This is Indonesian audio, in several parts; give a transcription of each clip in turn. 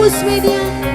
Tulus Media.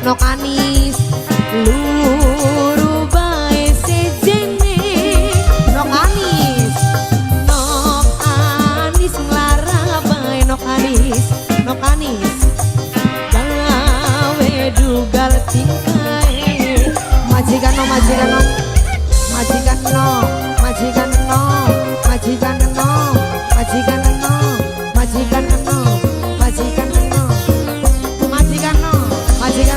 Nok Anis luru bae sejene Nok Anis nglara bae Nok Anis gawe dugal tingkae majikan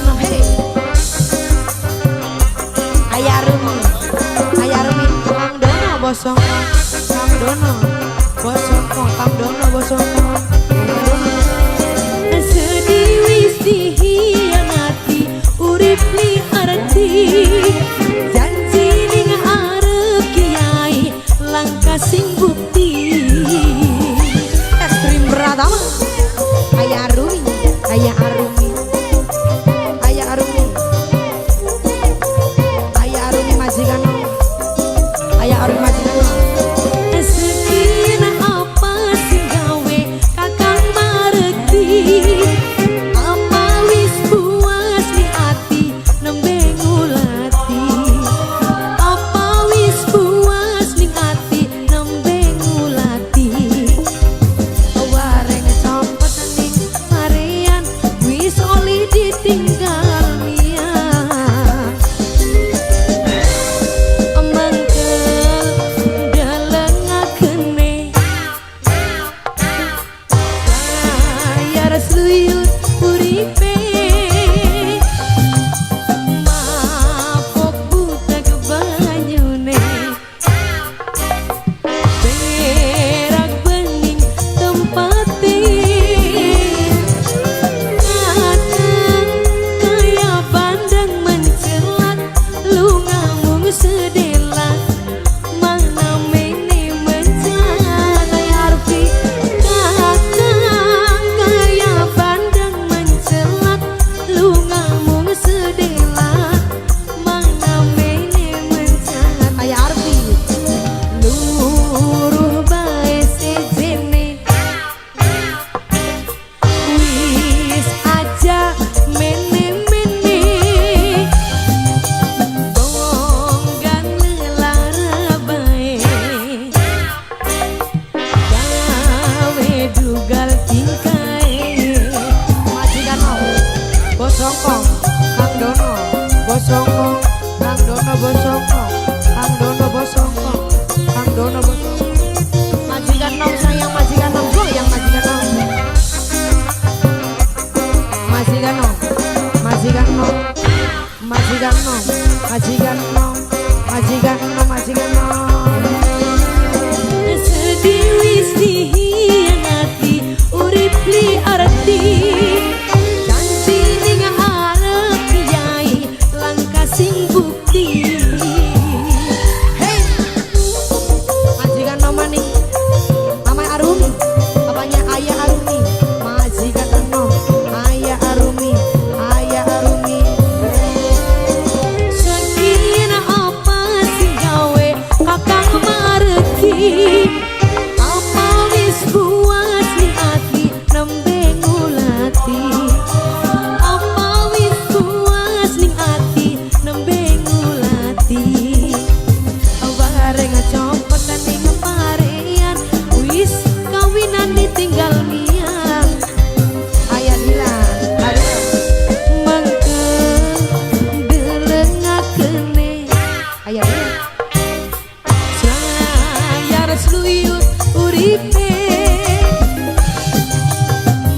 no hey Ayah Rumi Kang Dono bosong Kang Dono bosong sedih wis dihianati urip li arti janji ning arep kiai langkah sing bukti ekstrim Pratama Ayah Rumi Sekina apa sing gawe kakang marekti apa wis puas ni ati nembe ngulati apa wis puas ni ati nembe ngulati wareng compet ning marean wis oli ditinggal mia majikan nom sayang majikan nom goyang majikan nom sedih wis dihianati urip li arti janji ning arep kiai langkah sing bukti hey majikan nom maning Amai Arumi apanya Ayah Arumi majikan nom Ayah Arumi luyut uripe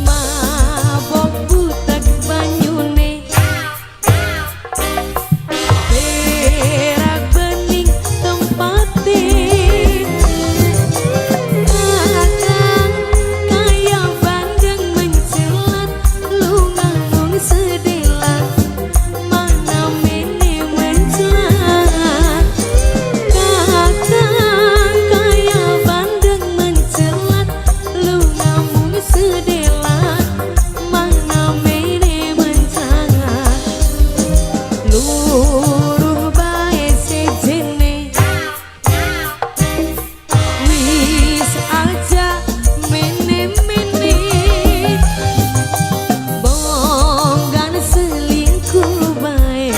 mabok butek banyune perak bening tempate akang kaya bandeng mencelat lungang sedelat mana mene mencelat kakang kaya bandeng mencelat lungang sedelat mana mene mencelat luruh bae sejene wis aja mene-mene bonggan selingkuh bae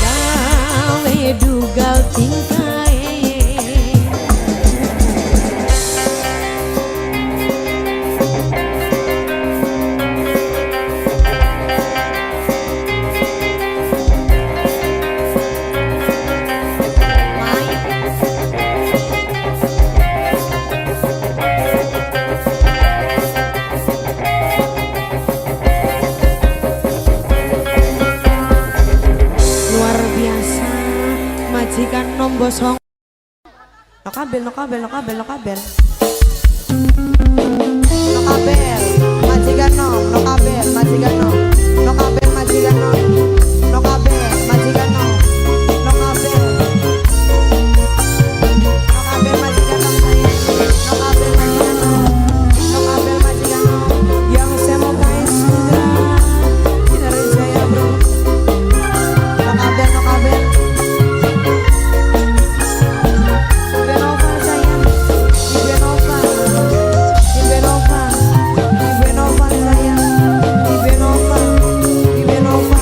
gawe dugal tingkae luar biasa majikan nombo song no kabel majikan nom no kabel majikan nom no kabel majikan nom no kabel majikan nom no kabel majikan nom saya no kabel majikan nom no kabel majikan nom yang saya mau guys sudah dengerin saya bro no kabel Ibenova sayang Ibenova sayang Ibenova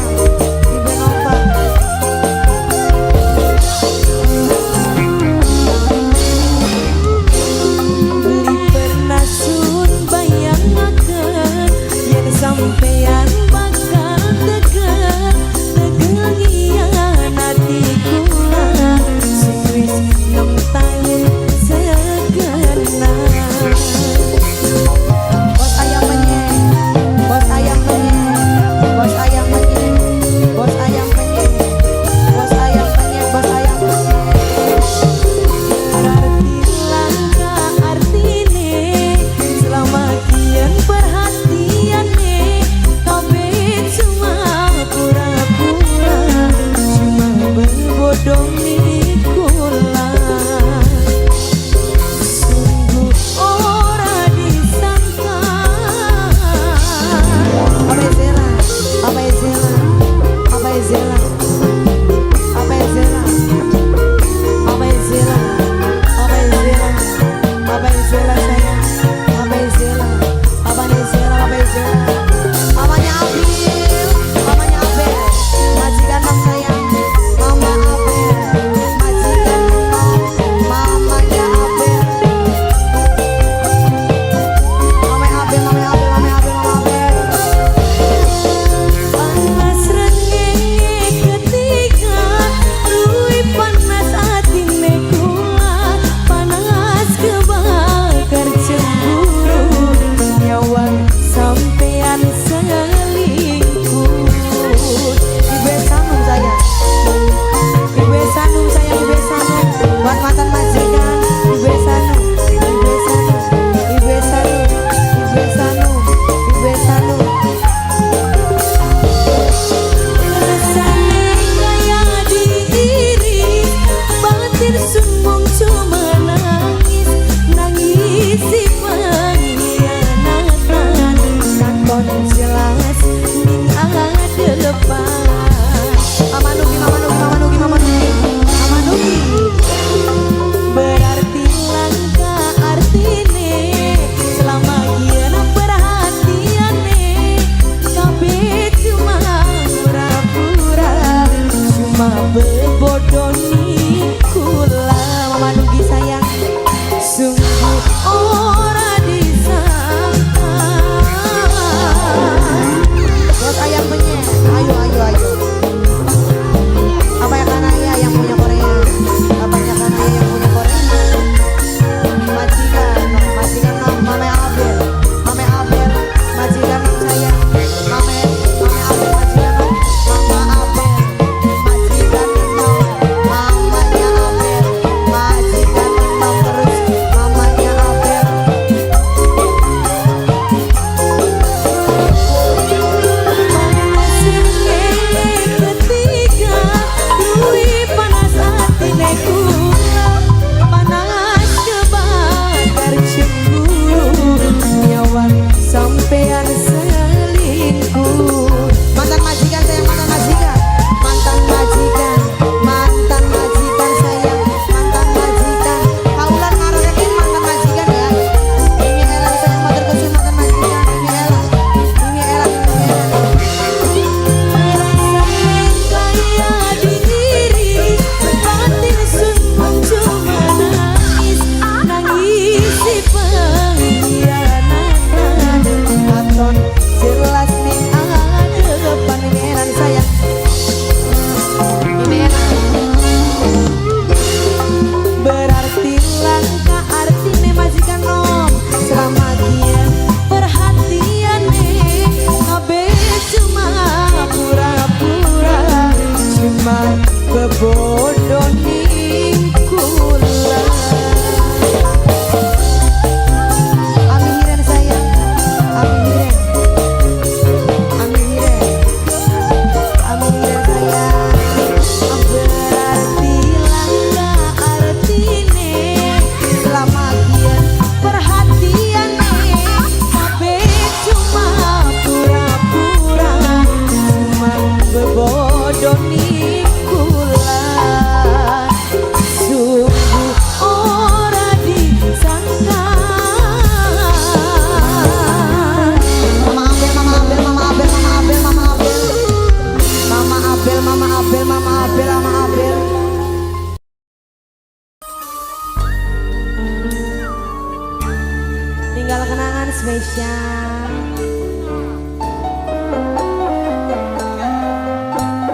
spesial.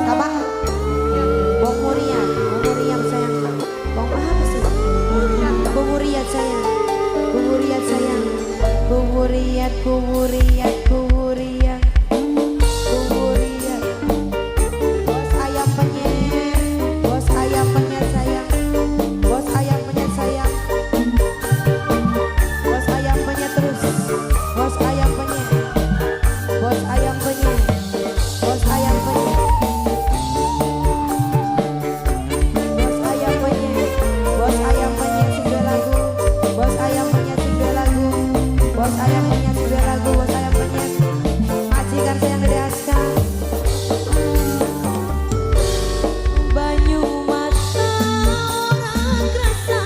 Apa? Bong Muriat, Bong Muriat sayang. Bong apa sih? Bong Muriat sayang. Bong Muriat sayang. Bong Muriat, Bong Muriat, Bong Muriat. Bong Muriat. Bos ayam penyet, bos ayam penyet sayang. Bos ayam penyet sayang. Bos ayam penyet terus. Bos ayam penyet. Bos ayam penyet. Bos ayam penyet. Bos ayam penyet. Bos ayam penyet sudah lagu. Bos ayam penyet sudah lagu. Bos ayam penyet sudah lagu. Bos ayam penyet. Majikan sayang Dede Aska. Banyu mata orang kerasa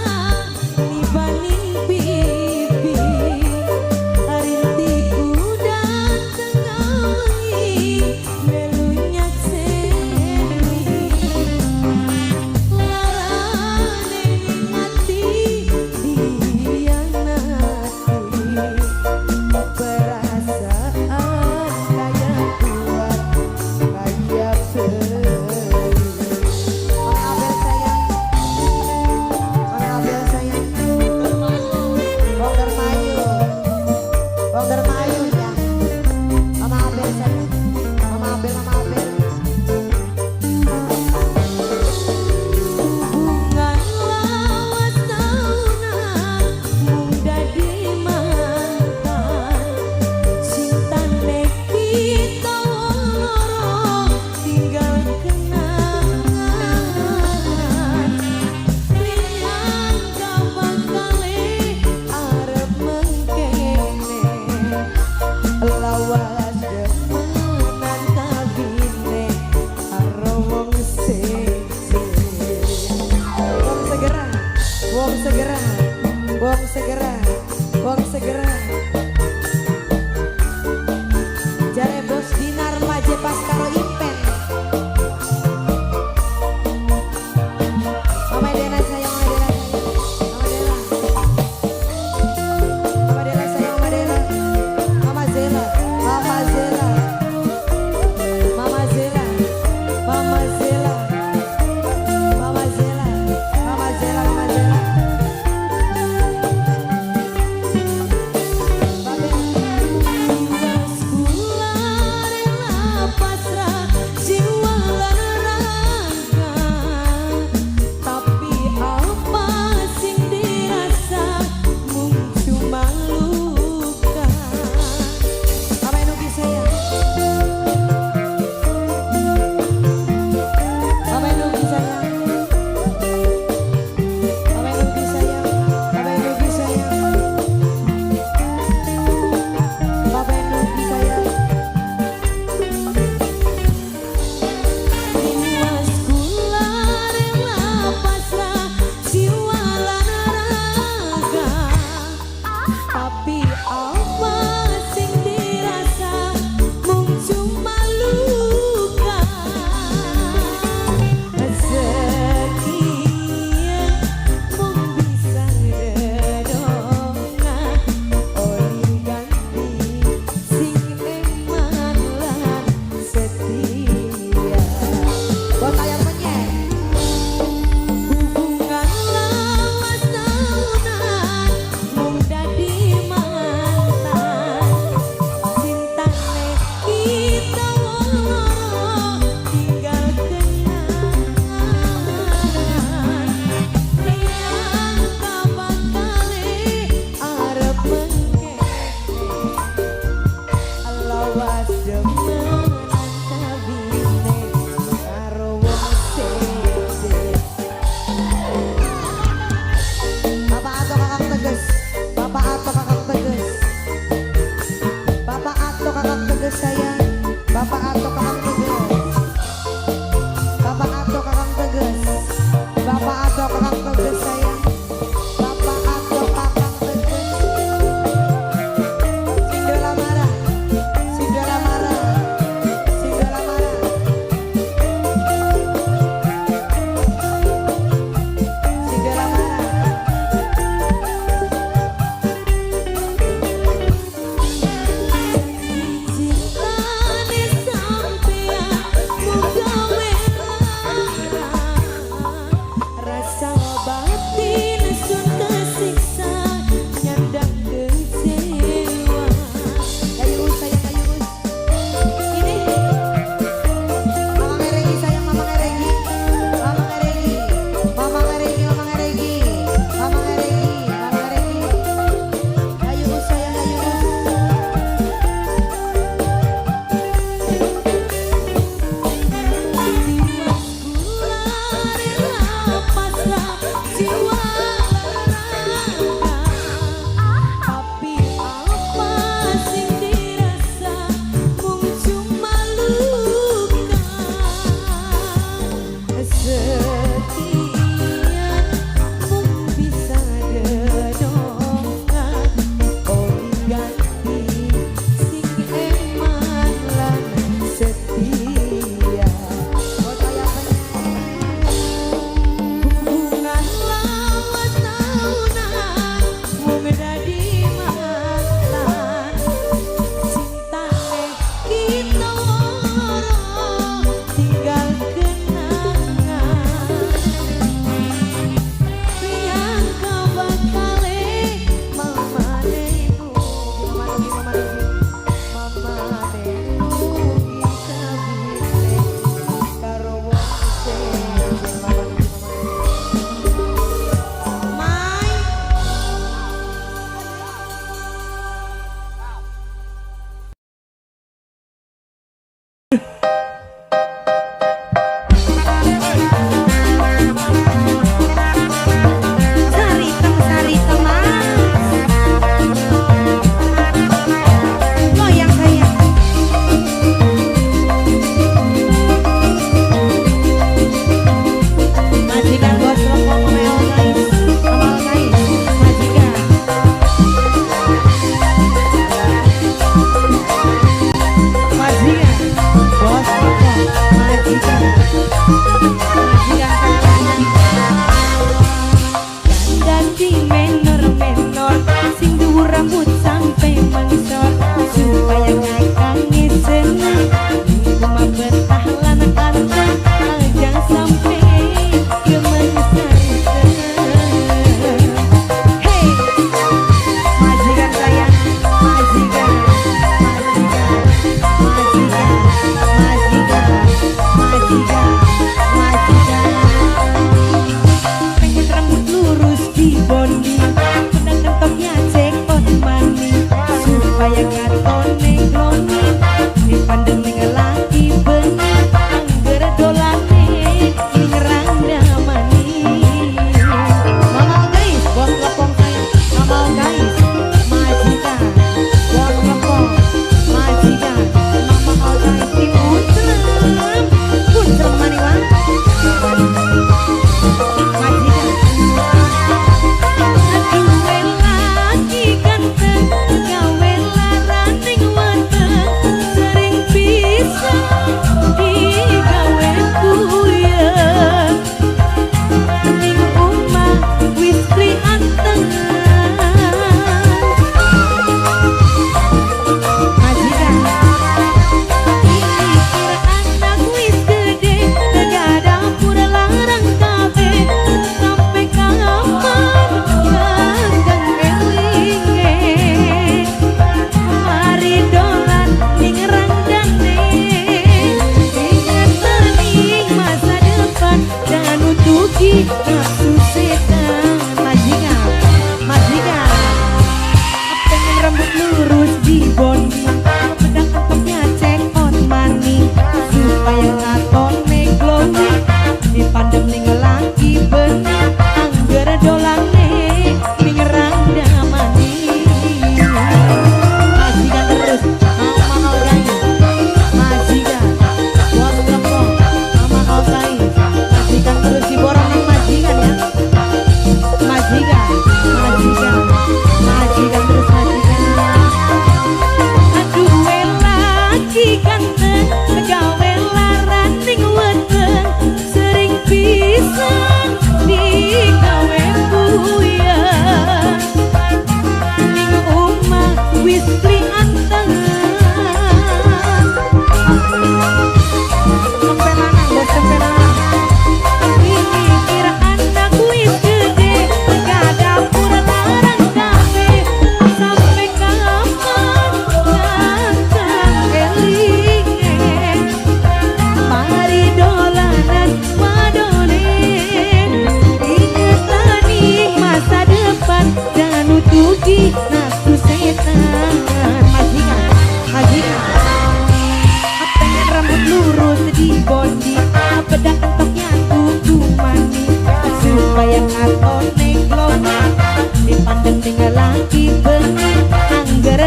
dibanding pipi. Rintiku dateng ngawengi melunyak seni. Larane ngati dihianati. Perasaan kaya kuat kaya beri. Mang Abel sayang, Mang Abel sayang. Bong Dermayu, Bong Dermayu ya. Mama Abel sayang, Mama Abel, Mama Abel. Hubungan lawas tahunan muda di mantan. Cintane kita loro tinggal kenangan. Lihat kapan kali arep mengkene. Lawas demenan kabine karo wong sing wong segera, wong segera, wong segera, wong segera. Jare bos Dinar maje pas karo Impen. Mama Dela sayang, Mama Dela sayang, Mama Dela. Mama Dela sayang, Mama Dela. Mama Zela, Mama Zela. Mama Zela, Mama Zela. Mama Zela, Mama Zela, Mama Zela. Jiwa rela pasrah, jiwa raga. Tapi apa sing dirasa mung cuma luka. Apa yang nugi sayang? Apa yang nugi sayang? Apa yang nugi sayang? Apa yang nugi sayang? Apa yang nugi sayang? Tiwas kula rela pasrah jiwa lan raga. Tapi apa sing dirasa mung cuma luka. Sekian mung bisa ngedonga oli ganti sing neman lan setia. Bos ayam penyet. Hubungan lawas tahunan mung dadi mantan. Cintane kita loro tinggal kenangan. Lihat kapan kali arep mengkene. Lawas demenan kabine karo wong sing. Bapak atau kakak tegas, Bapak atau kakak tegas, Bapak atau kakak tegas sayang, Bapak atau kakak tegas, Bapak atau kakak tegas, Bapak atau kakak tegas sayang, Bapak atau kakak tegas. Sindola marah, Sindola marah, Sindola marah. Sindola marah.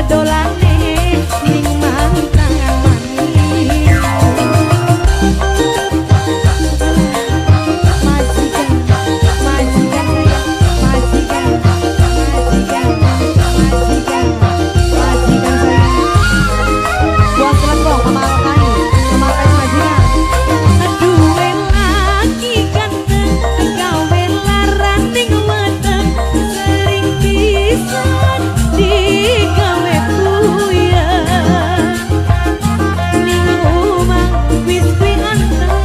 dolane ning mantan manis. Majikan, majikan sayang, majikan, majikan, majikan, majikan sayang. Buat kelompok kemakai majikan. Aduwe lagi ganteng, gawe laran ning weteng, sering pisan digawe kuyen. Ning omah wis kuwi anteng.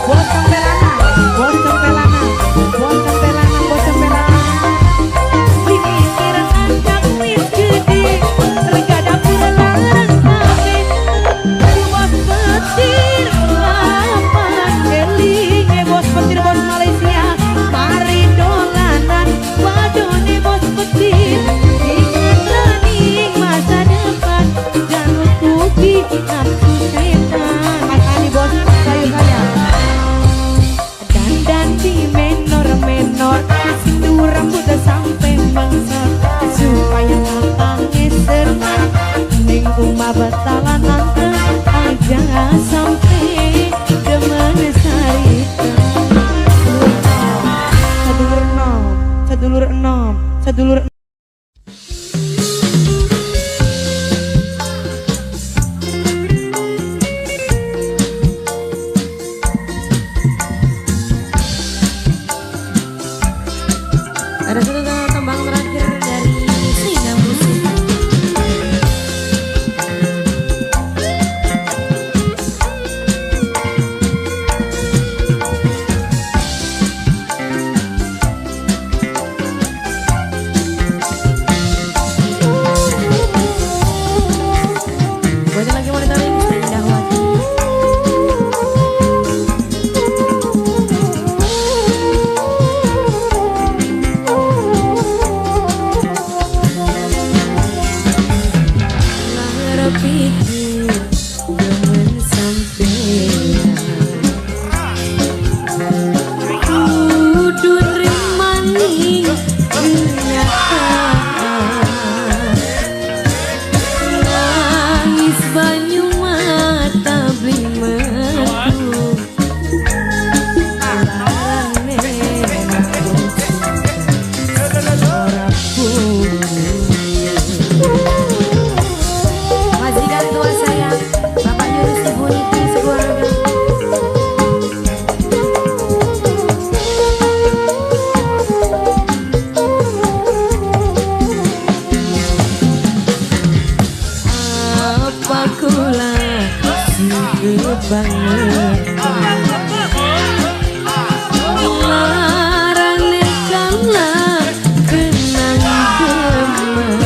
Bos tempelana, bos tempelana, bos tempelana, bos tempelana. Pemikiran anak wis gede, lega dapur larang kabeh. Bos petir lapan elinge, bos petir bos Malaysia. Mari dolanan wadone bos petir, ingatan masa depan, jangan tutupi nafsu setan. Makanya bos sayur kalian dandan di menor-menor, sindur rambut sampai bangsat, supaya kakangnya serta ning umah batalan nanteng aja sampai demen sarita. Sadulur enom, sadulur enom, sadulur enom. Ada satu tembang terakhir dari Sina Musik. Buat yang lagi monitoring, Sri Dahwati. Lara pikir demen sampean, kudu nrimani kenyataan. Nangis banyu mata beli metu, larane ora majikan tua saya, Bapak Yunus Ibu Niti sekeluarga. Apa kula si kebangetan, larane kalah kenang demen.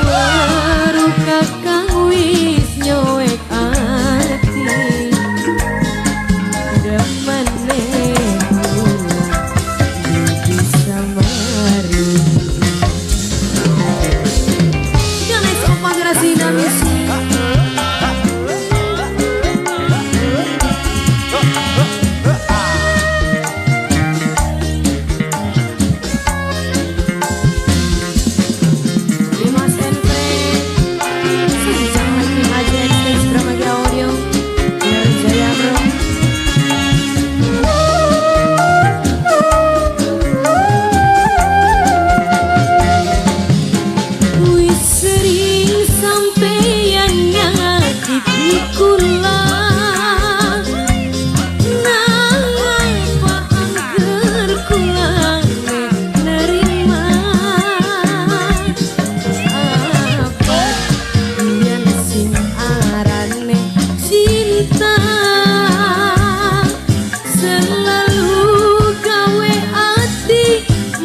Waru kakang wis nyoek ati, demene kula bisa mari. Ganes opa Grasina Musik. Dimas and Friend, Sensang Lagi Aja Stage Dramaga Audio, Dari Jaya Bro. Wis sering sampeyan nyakiti kula, napa angger kula nerima. Apa yen sing arane cinta, selalu gawe ati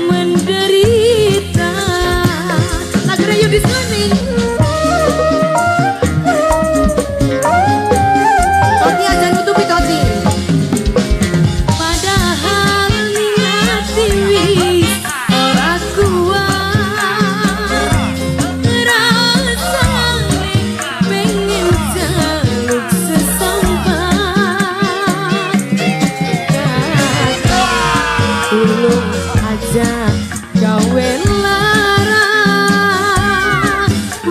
menderita. Lagu Rayu Disney. Toti aja nutupi Toti. Padahal niat wis ora kuat, rasane pengen jaluk sesambat. Kakak tulung aja gawe lara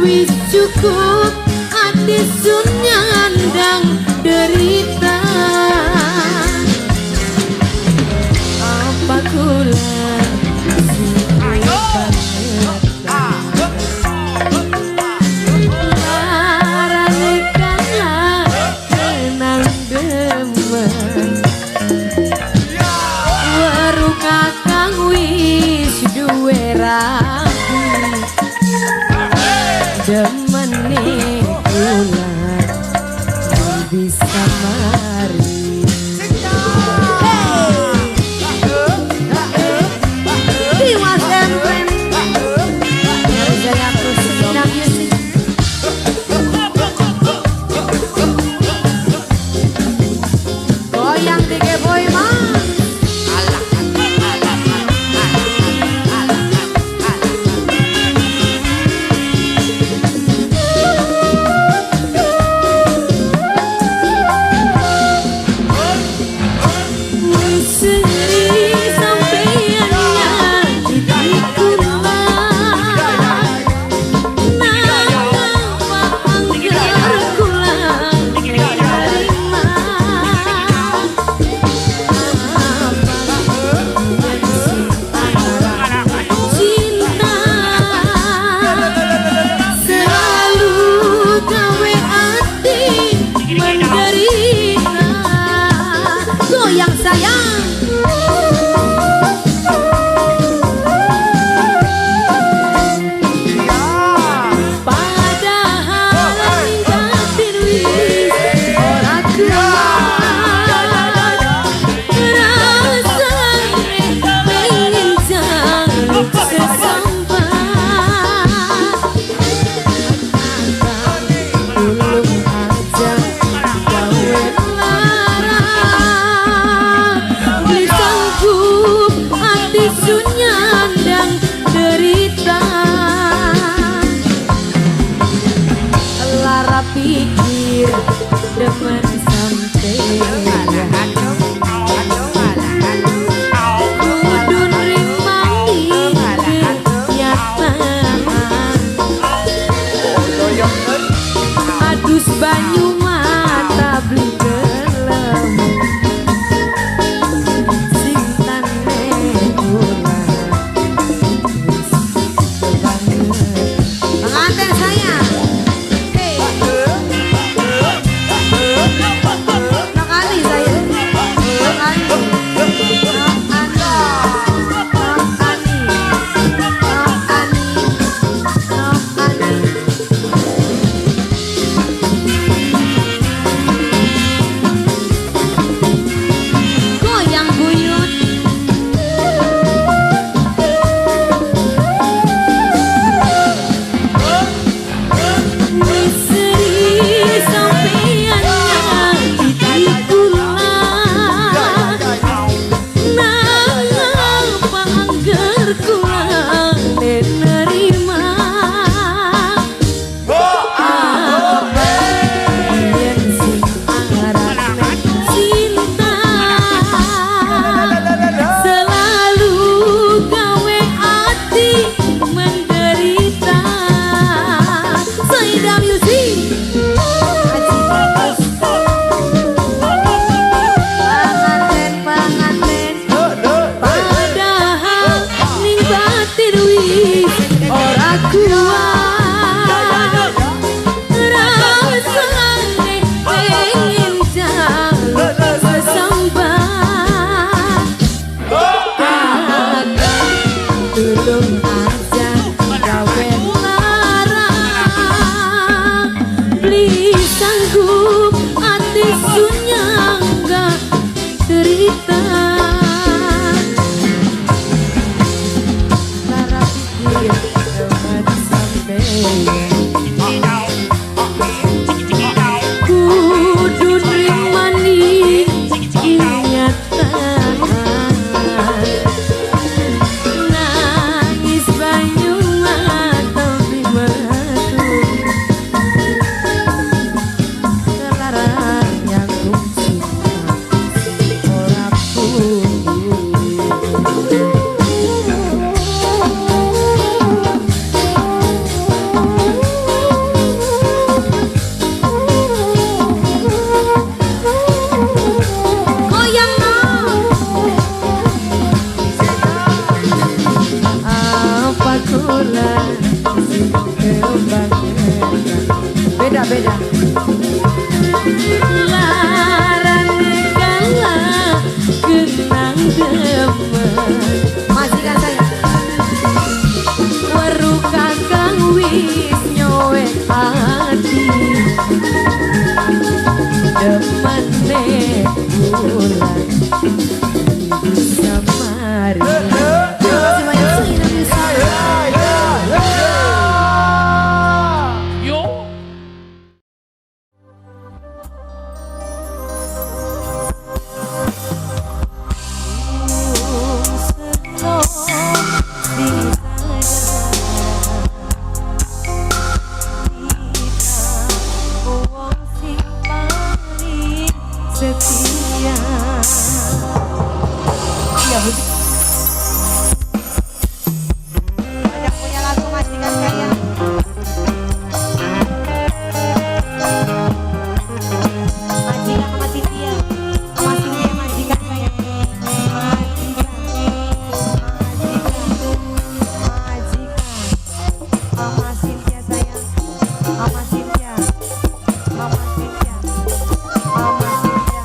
wis cukup hati sun nyandang derita. Apa kula demene kula bisa mari. beda. Larang kalah kenang demen majikan saya. Weru kakang wis nyowek hati demene bulan bisa mari. Terima kasih banyak Indonesia. Setia. Iya, banyak punya lagu majikan saya. Majikan sama Cynthia, sama Cynthia majikan saya. Majikan, sama Cynthia saya, sama Cynthia, sama Cynthia, sama Cynthia.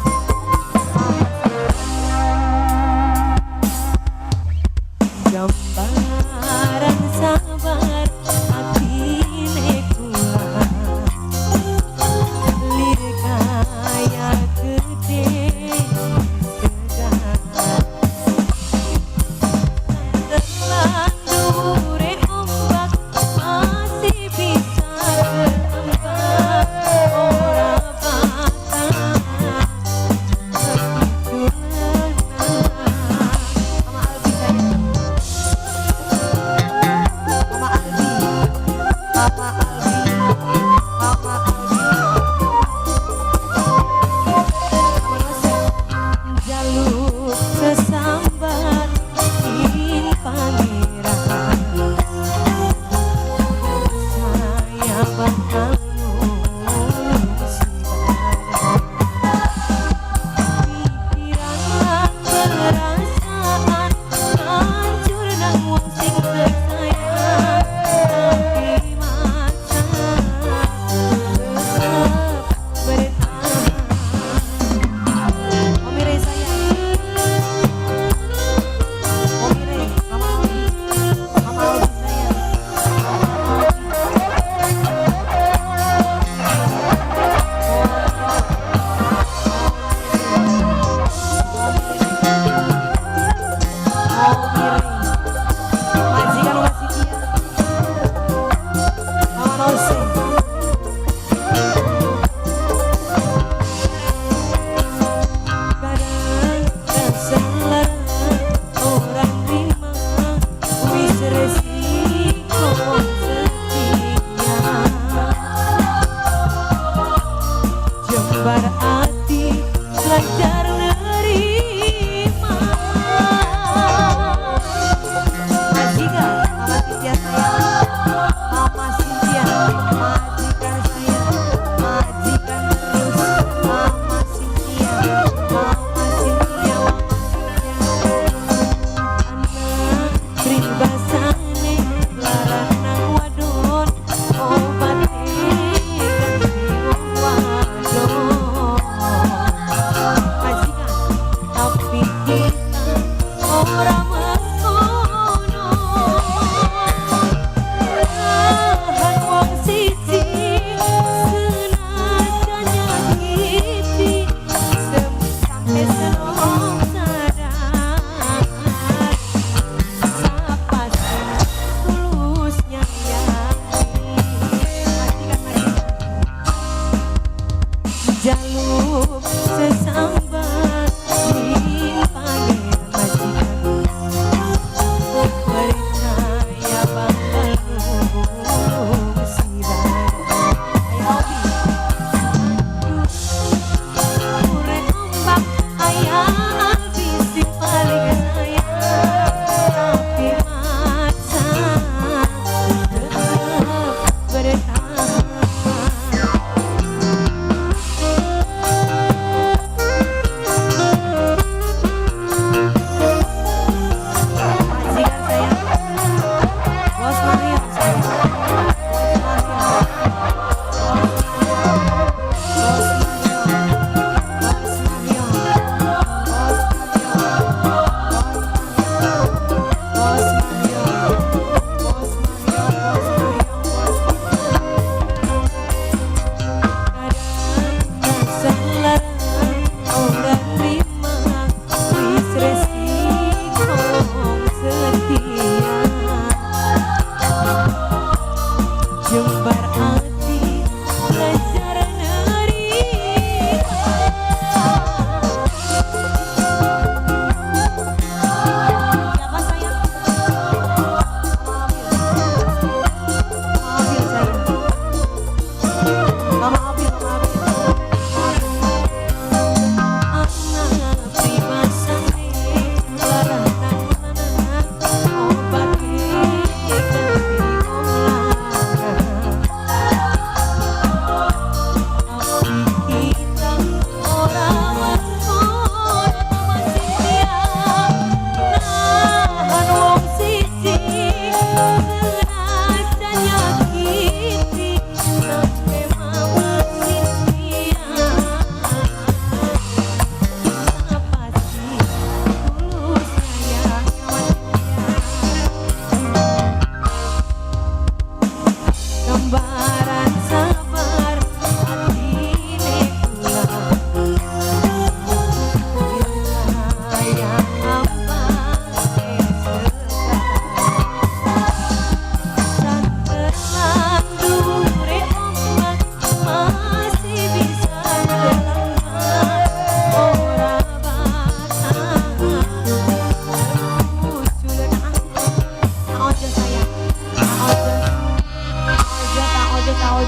Gambaran sabar atine kula lir kaya gede segar terlandure ombak masih bisa tertembak ora bakal sama Albi saya.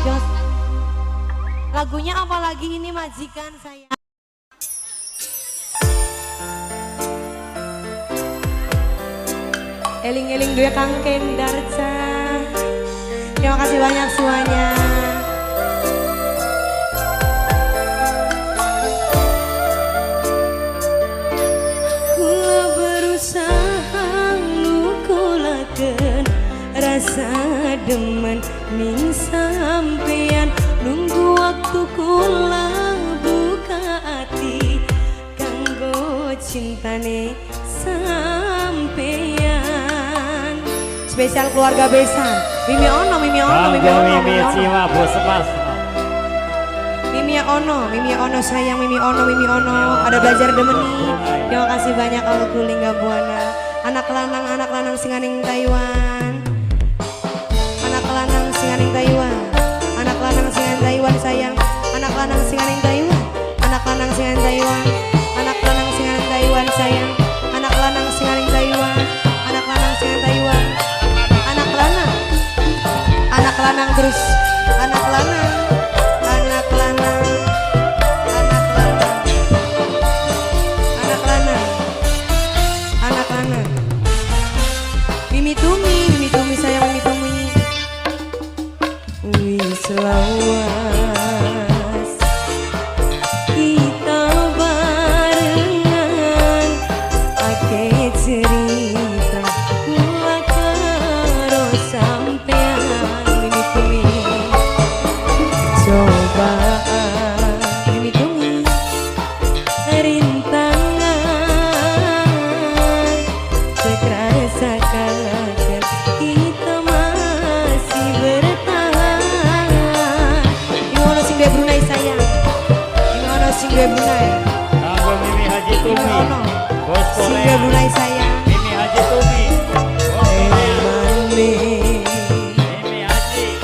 Jos. Lagunya apa lagi ini majikan saya? Eling-eling dua Kang Kendarca. Terima kasih banyak semuanya. Kula berusaha nukulakeun rasa demen ning sampean, nunggu waktu kula buka hati kanggo cintane sampean. Spesial keluarga besan. Mimi Ono, Mimi Ono, Mimi Ono, Mimi Ono. Mimi Ono sayang, Mimi Ono, Mimi Ono. Ada belajar demeni. Terima kasih banyak kalau kuling buana. Anak lanang singaning Taiwan. Anak lanang singaning Taiwan. Anak lanang singaning Taiwan sayang. Anak lanang singaning Taiwan. Anak lanang singaning Taiwan. Anak lanang singaning Taiwan sayang. Anak lanang singaning Taiwan. Anak lanang singaning Taiwan. Anak lanang terus, anak lanang, anak lanang, anak lanang, anak lanang, anak lanang. Mimi Tumi sayang Mimi Tumi. Wis lawas kita barengan, ake cerita kula karo sampean. Cobaan Mimi Tumi, rintangan sekerasa kaget kita masih bertahan. Ini ono sing dua Brunei sayang, ini ono sing dua Brunei. Kanggo Mimi Haji Tumi, bos sing dua Brunei sayang. Mimi Haji Tumi, bos Mimi Haji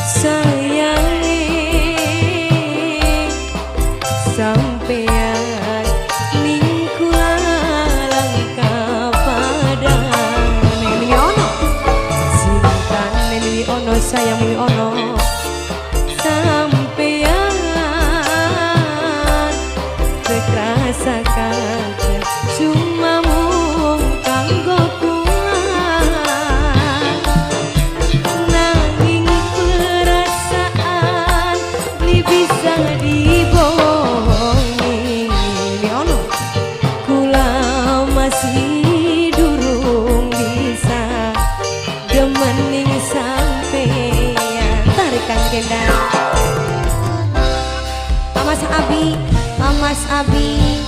sayang sampean ning kula langkah padang. Mimi Ono sintane Mimi Ono sayang Mimi Ono sampean sekerasa kaget cuma mung kanggo kula, nanging perasaan li bisa dibohongi. Mimi Ono kula masih durung bisa demening sampean. Tarikan kendang Mas Abi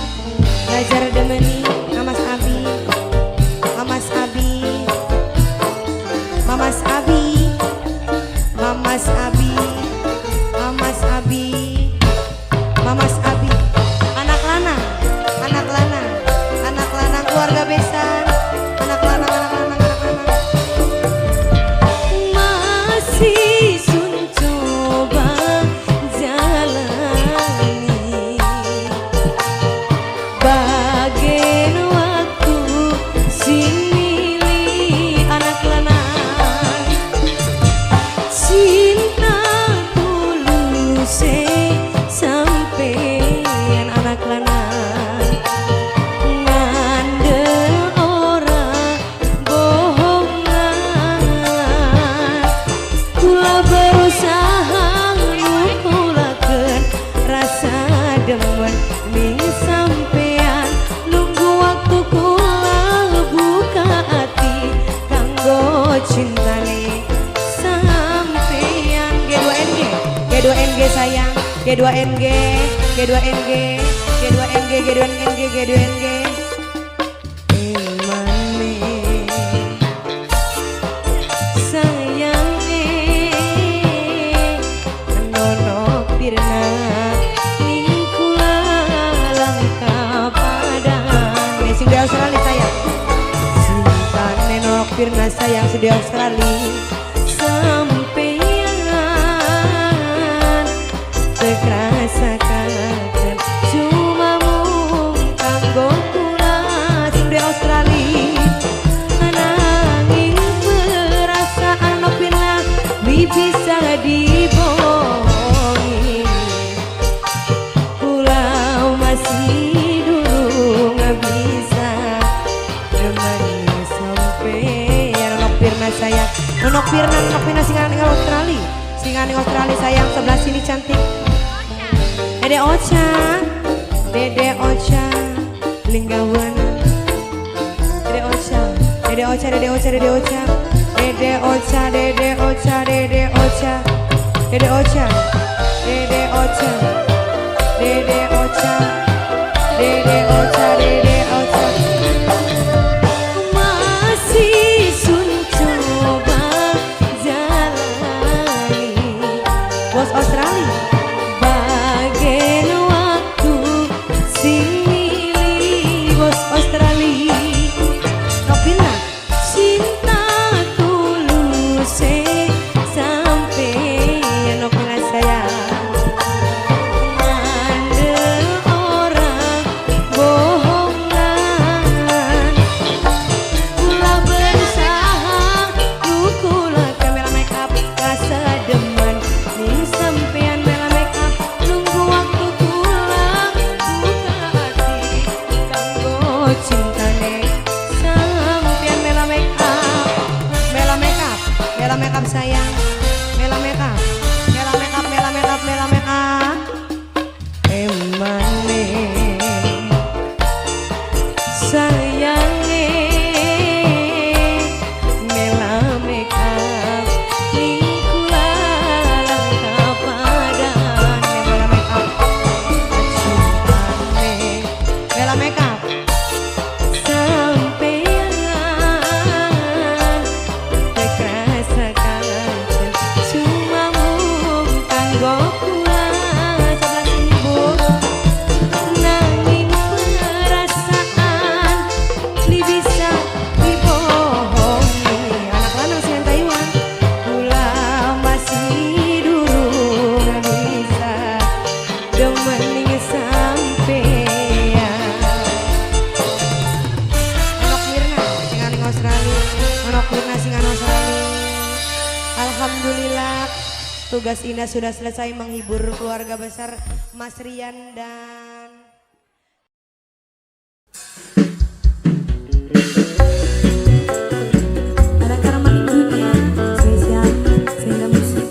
belajar demeni. Mas Abi Mamas Abi Mamas Abi Mamas Abi Mamas Abi Mamas Abi. Anak lanang, anak lanang, anak lanang keluarga besan. Anak lanang, anak lanang, anak lanang. Masih sun coba jalani bagian waktu sing milih anak lanang. Cinta tulus sampean anak lanang, ngandel ora bohongan. Kula berusaha ngukulakeun rasa demen ning sampean, nunggu waktu kula buka hati kanggo cintane sampean. G2NG, G2NG sayang, G2NG, G2NG, G2NG, G2NG, G2NG. Emane sayange nono pirna ning kula langkah padang. Sing di Australia sayang, sintane nok pirna sayang di Australia sampean sekerasa kaget cuma mung kanggo kula sing di Australia. Nanging perasaan opina bisa dibohongi. sayang. Nonok Pirna singan ing Australia. Singan ing Australia sayang sebelah sini cantik. Dede Ocha, Dede Ocha, Linggawan. Dede Ocha, Dede Ocha, Dede Ocha, Dede Ocha, Dede Ocha, Dede Ocha, Dede Ocha, Dede Ocha, Dede Ocha, Dede Ocha, Dede Ocha, Dede Ocha. Masih sun coba jalani Bos Australia. Bagian waktu sini Bos Australia. Nopina cinta tulus sampai Nopina sayang. Mandel orang bohongan. Kula berusaha kula ke mela make up kasedeman. Ning sampean mela make up nunggu waktu pulang buka hati kanggo cintane. Sampean mela make up, mela make up, mela make up sayang. Mela make up, mela make up, mela make up, mela make up. Emane sayange mela make up ning kula langkah padan mela make up cintane mela make up sampean kerasa kangen cuma mung kanggo kula sebelah sini Bu. Nanging perasaan li bisa dibohongi. Anak lanang sing Taiwan kula masih durung bisa demening sampean. Nonok Mirna singan ing Australia. Nonok Mirna singan Australia. Alhamdulillah tugas Ina sudah selesai menghibur keluarga besar Mas Rian dan ada Karamaning Dunia spesial sehingga musik.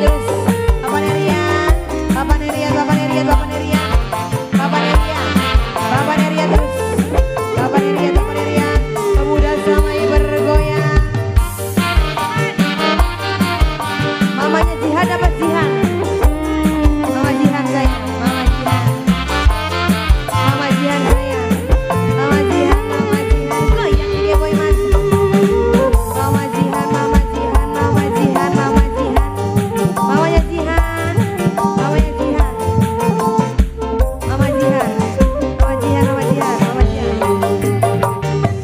terus. Papa Nerian, Papa Nerian, Papa Nerian, Papa Nerian, Papa Nerian, Papa Nerian terus. Papa Nerian, Papa Nerian, pemuda samai bergoyang. Mamanya Jihan dapat Jihan. Mama Jihan sayang, Mama Jihan. Mama Jihan sayang. Mama Jihan, Mama Jihan. Goyang dia boy mas. Mama Jihan, Mama Jihan, Mama Jihan, Mama Jihan. Mamanya Jihan. Mamanya Jihan. Mama Jihan. Mama Jihan, Mama Jihan, Mama Jihan.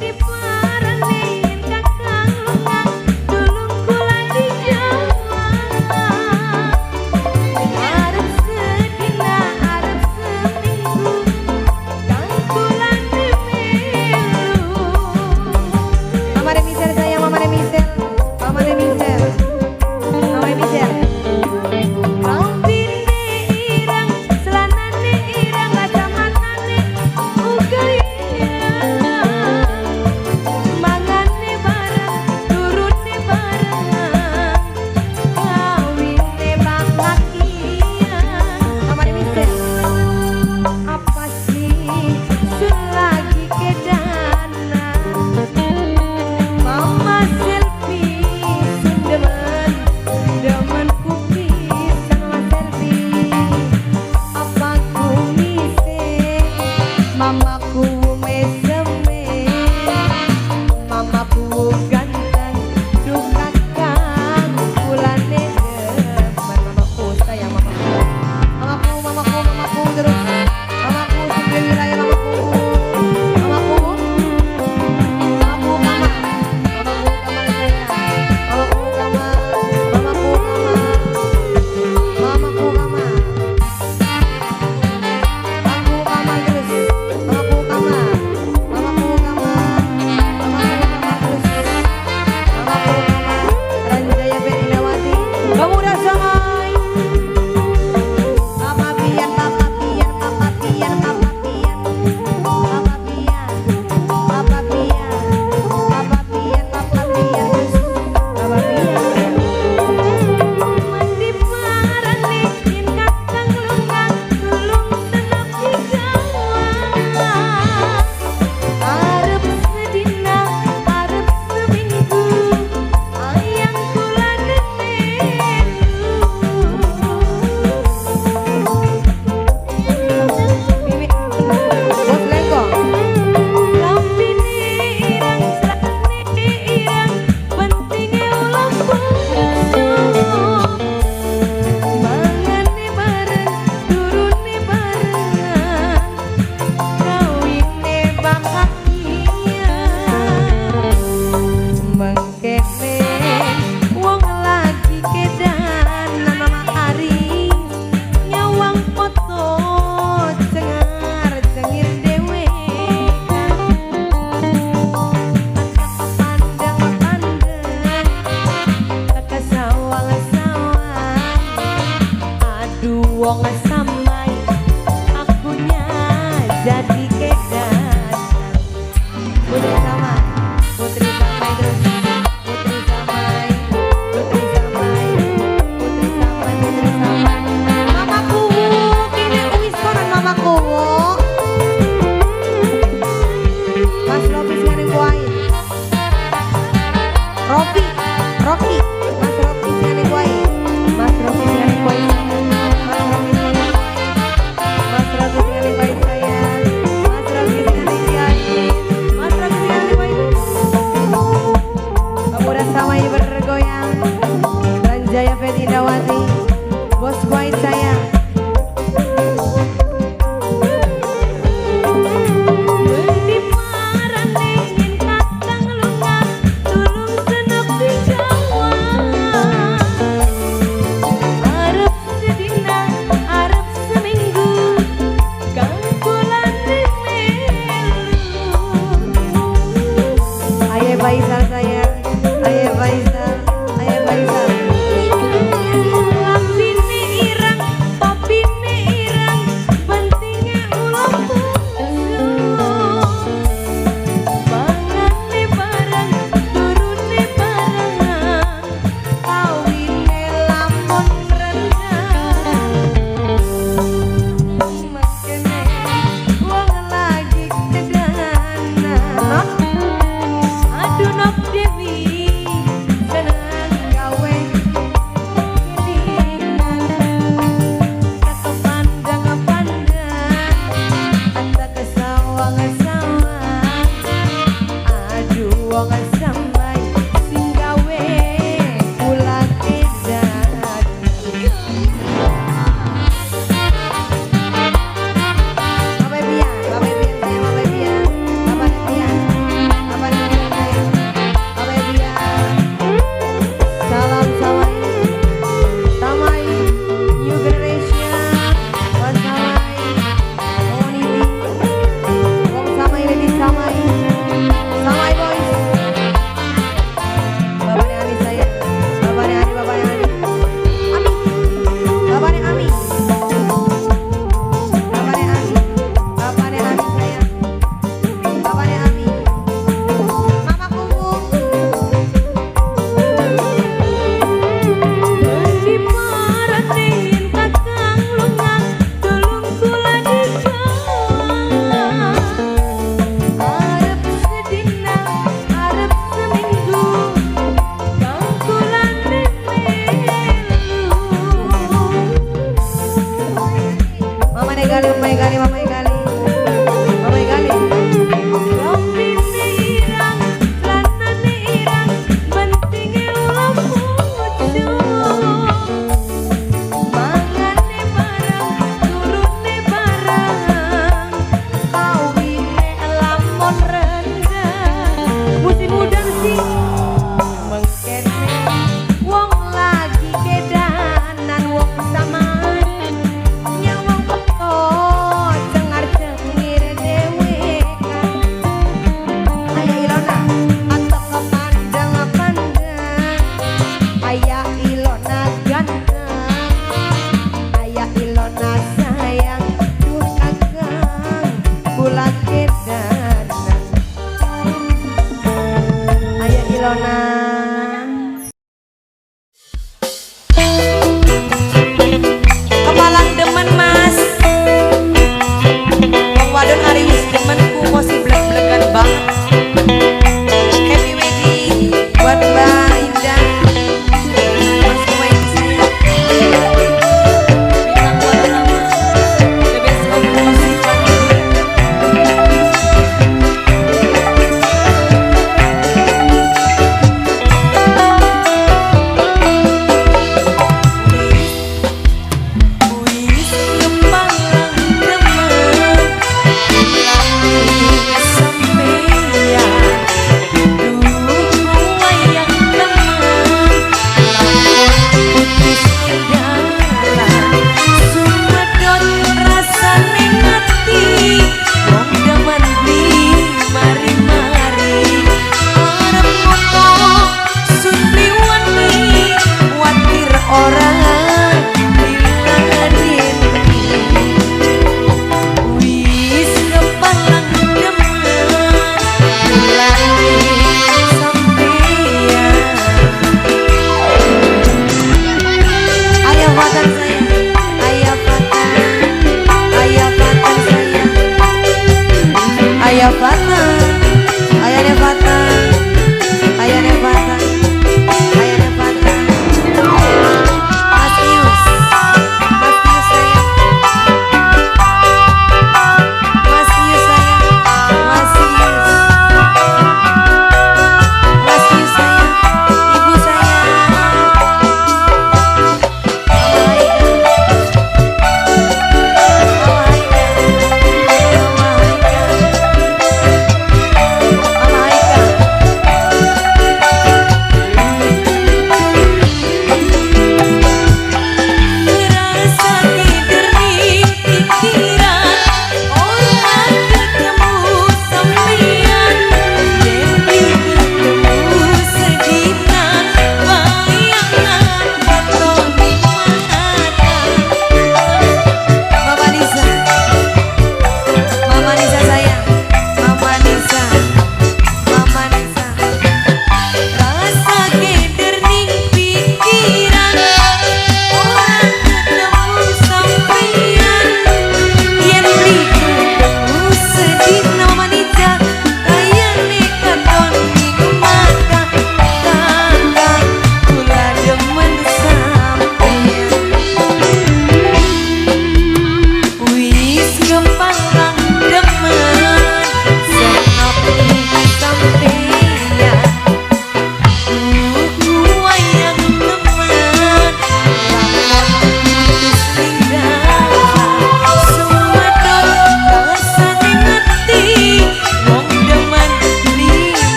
Diparanin kakang lungang, tulung kula di Jawa. Arep sedina, arep seminggu, kang kula di milu. Mama Remisel sayang, Mama Remisel, Mama Remisel, Mama Remisel. Rambine irang, selanane irang, kacamatane uga irang. Mangane bareng, turune bareng, kawine bakakian. Mama Remisel, apa sih sun lagi kedana? Mama selfie sun demen, demen kupis sama selfie. Apa kumise, mamaku meseme, mamaku ganteng, duh kakang kulane demen. Mamaku sayang, mamaku, mamaku, mamaku, mamaku terus. Mamaku sampai wilayah mamaku, mamaku. Mamaku kamar, mamaku kamar sayang, mamaku kamar, mamaku kamar, mamaku kamar, mamaku kamar terus, mamaku kamar, mamaku kamar, mamaku kamar terus, mamaku kamar. Ranjaya Berinawati, pemuda samai. Papa Pian, Papa Pian, Papa Pian, Papa Pian, Papa Pian, Papa Pian, Papa Pian, Papa Pian terus, Papa Pian. Mandi parane yen kakang lungang, tulung senepi gawang. Arep sedina, arep seminggu, ayang kula Mimi, bos lengkong. Rambine irang, selanane irang, pentinge ulah bungsu. Mangane bareng, turune bareng, kawine bakakian. Mengkene wong lagi kedan, Mama Ari nyawang foto cengar cengir dewe kan. Pandang pandang, kata sawang sawang, aduh wong